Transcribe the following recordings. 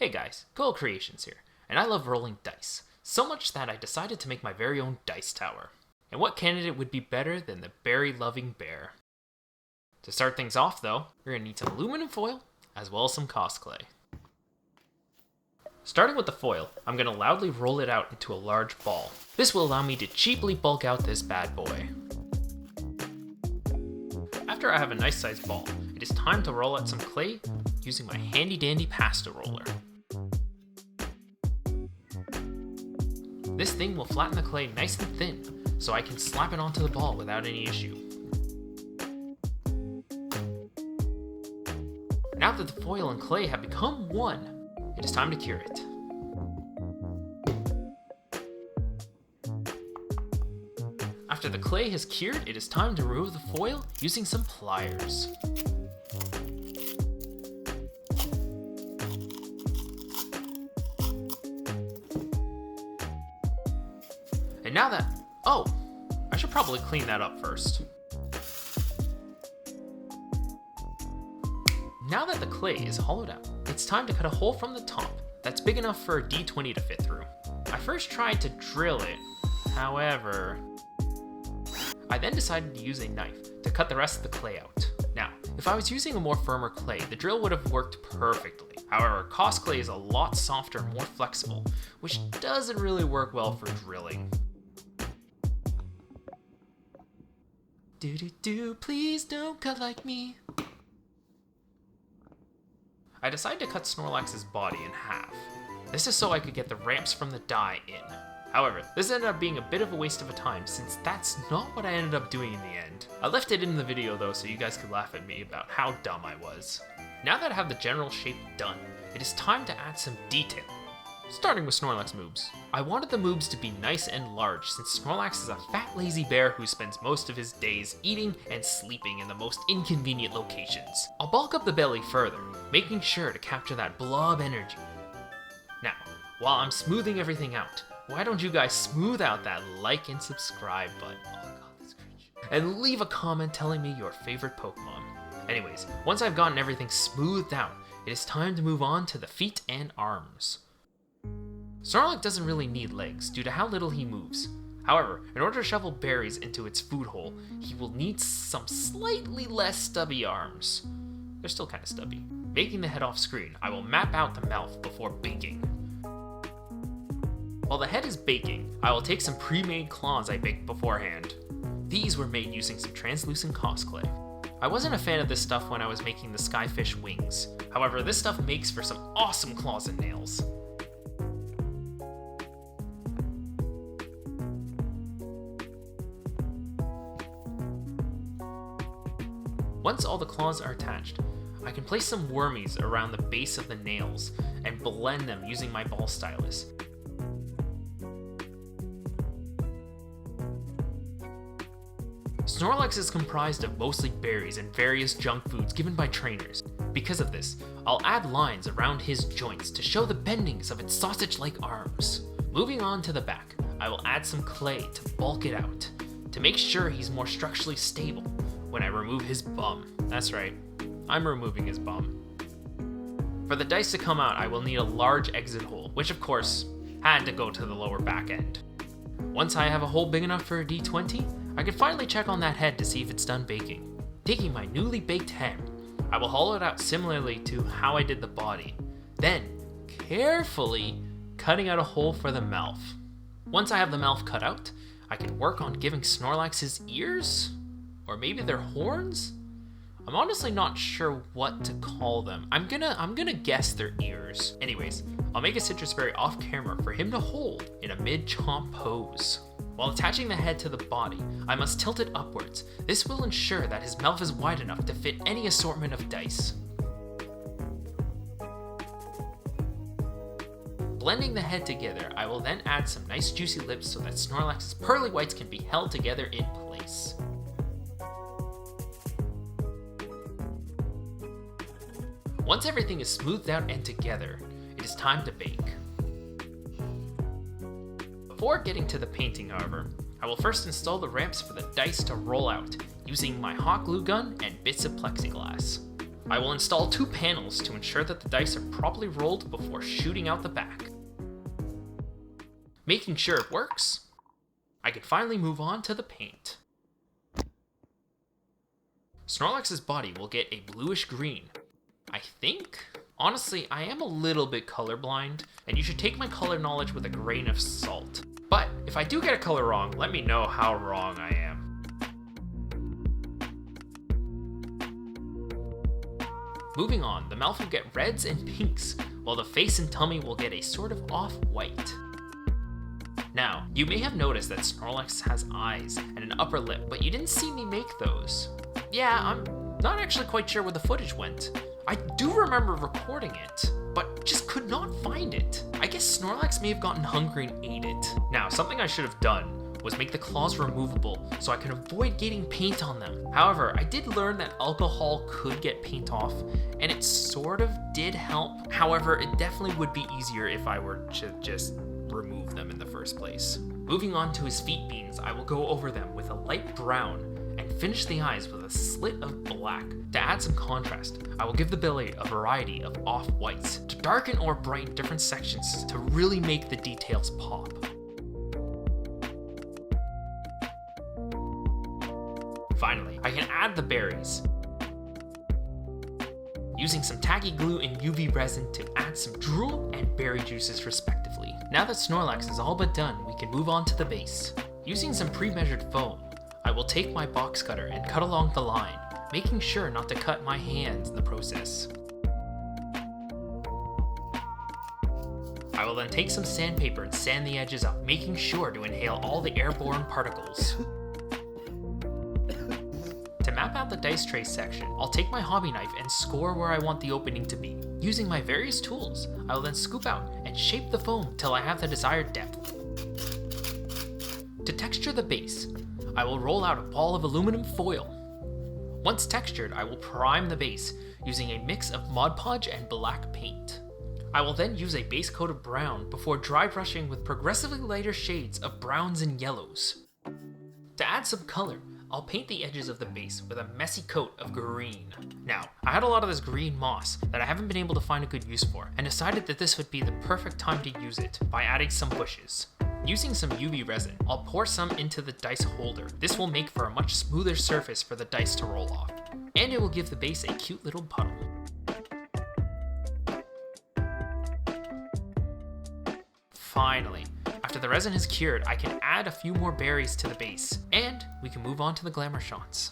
Hey guys, Cool Creations here, and I love rolling dice, so much that I decided to make my very own dice tower. And what candidate would be better than the berry-loving bear? To start things off though, you're going to need some aluminum foil, as well as some cosplay. Starting with the foil, I'm going to loudly roll it out into a large ball. This will allow me to cheaply bulk out this bad boy. After I have a nice sized ball, it is time to roll out some clay using my handy dandy pasta roller. This thing will flatten the clay nice and thin, so I can slap it onto the ball without any issue. Now that the foil and clay have become one, it is time to cure it. After the clay has cured, it is time to remove the foil using some pliers. And now that... oh, I should probably clean that up first. Now that the clay is hollowed out, it's time to cut a hole from the top that's big enough for a D20 to fit through. I first tried to drill it, however... I then decided to use a knife to cut the rest of the clay out. Now, if I was using a more firmer clay, the drill would have worked perfectly. However, Cos clay is a lot softer and more flexible, which doesn't really work well for drilling. Do, please don't cut like me. I decided to cut Snorlax's body in half. This is so I could get the ramps from the die in. However, this ended up being a bit of a waste of a time since that's not what I ended up doing in the end. I left it in the video though so you guys could laugh at me about how dumb I was. Now that I have the general shape done, it is time to add some detail. Starting with Snorlax moves. I wanted the moves to be nice and large since Snorlax is a fat lazy bear who spends most of his days eating and sleeping in the most inconvenient locations. I'll bulk up the belly further, making sure to capture that blob energy. Now, while I'm smoothing everything out, why don't you guys smooth out that like and subscribe button? Oh god, that's cringe. And leave a comment telling me your favorite Pokemon. Anyways, once I've gotten everything smoothed out, it is time to move on to the feet and arms. Snorlax doesn't really need legs due to how little he moves. However, in order to shovel berries into its food hole, he will need some slightly less stubby arms. They're still kind of stubby. Making the head off screen, I will map out the mouth before baking. While the head is baking, I will take some pre-made claws I baked beforehand. These were made using some translucent Cos clay. I wasn't a fan of this stuff when I was making the skyfish wings. However, this stuff makes for some awesome claws and nails. Once all the claws are attached, I can place some wormies around the base of the nails and blend them using my ball stylus. Snorlax is comprised of mostly berries and various junk foods given by trainers. Because of this, I'll add lines around his joints to show the bendings of its sausage-like arms. Moving on to the back, I will add some clay to bulk it out, to make sure he's more structurally stable when I remove his bum. That's right, I'm removing his bum. For the dice to come out, I will need a large exit hole, which of course, had to go to the lower back end. Once I have a hole big enough for a D20, I can finally check on that head to see if it's done baking. Taking my newly baked head, I will hollow it out similarly to how I did the body, then carefully cutting out a hole for the mouth. Once I have the mouth cut out, I can work on giving Snorlax his ears? Or maybe they're horns? I'm honestly not sure what to call them. I'm gonna guess they're ears. Anyways, I'll make a citrus berry off camera for him to hold in a mid-chomp pose. While attaching the head to the body, I must tilt it upwards. This will ensure that his mouth is wide enough to fit any assortment of dice. Blending the head together, I will then add some nice juicy lips so that Snorlax's pearly whites can be held together in place. Once everything is smoothed out and together, it is time to bake. Before getting to the painting, however, I will first install the ramps for the dice to roll out, using my hot glue gun and bits of plexiglass. I will install 2 panels to ensure that the dice are properly rolled before shooting out the back. Making sure it works, I can finally move on to the paint. Snorlax's body will get a bluish green, I think? Honestly, I am a little bit colorblind, and you should take my color knowledge with a grain of salt. But if I do get a color wrong, let me know how wrong I am. Moving on, the mouth will get reds and pinks, while the face and tummy will get a sort of off-white. Now, you may have noticed that Snorlax has eyes and an upper lip, but you didn't see me make those. Yeah, I'm not actually quite sure where the footage went. I do remember recording it, but just could not find it. I guess Snorlax may have gotten hungry and ate it. Now, something I should have done was make the claws removable so I can avoid getting paint on them. However, I did learn that alcohol could get paint off, and it sort of did help. However, it definitely would be easier if I were to just remove them in the first place. Moving on to his feet beans, I will go over them with a light brown and finish the eyes with a slit of black. To add some contrast, I will give the belly a variety of off-whites to darken or brighten different sections to really make the details pop. Finally, I can add the berries, using some tacky glue and UV resin to add some drool and berry juices respectively. Now that Snorlax is all but done, we can move on to the base. Using some pre-measured foam, I will take my box cutter and cut along the line, making sure not to cut my hands in the process. I will then take some sandpaper and sand the edges up, making sure to inhale all the airborne particles. To map out the dice tray section, I'll take my hobby knife and score where I want the opening to be. Using my various tools, I will then scoop out and shape the foam till I have the desired depth. To texture the base, I will roll out a ball of aluminum foil. Once textured, I will prime the base using a mix of Mod Podge and black paint. I will then use a base coat of brown before dry brushing with progressively lighter shades of browns and yellows. To add some color, I'll paint the edges of the base with a messy coat of green. Now, I had a lot of this green moss that I haven't been able to find a good use for, and decided that this would be the perfect time to use it by adding some bushes. Using some UV resin, I'll pour some into the dice holder. This will make for a much smoother surface for the dice to roll off, and it will give the base a cute little puddle. Finally, after the resin is cured, I can add a few more berries to the base, and we can move on to the glamour shots.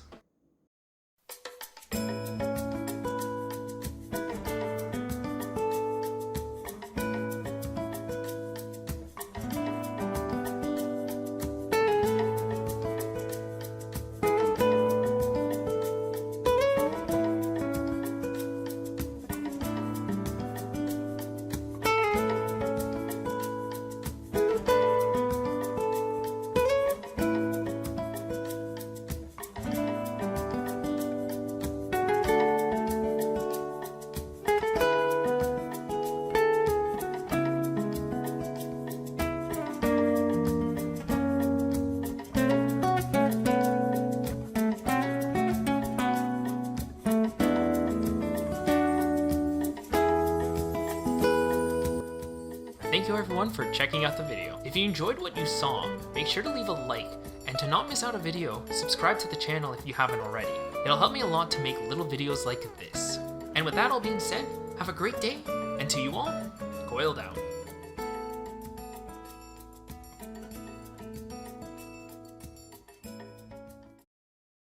Thank you everyone for checking out the video. If you enjoyed what you saw, make sure to leave a like, and to not miss out a video, subscribe to the channel if you haven't already. It'll help me a lot to make little videos like this. And with that all being said, have a great day, and to you all, coil down.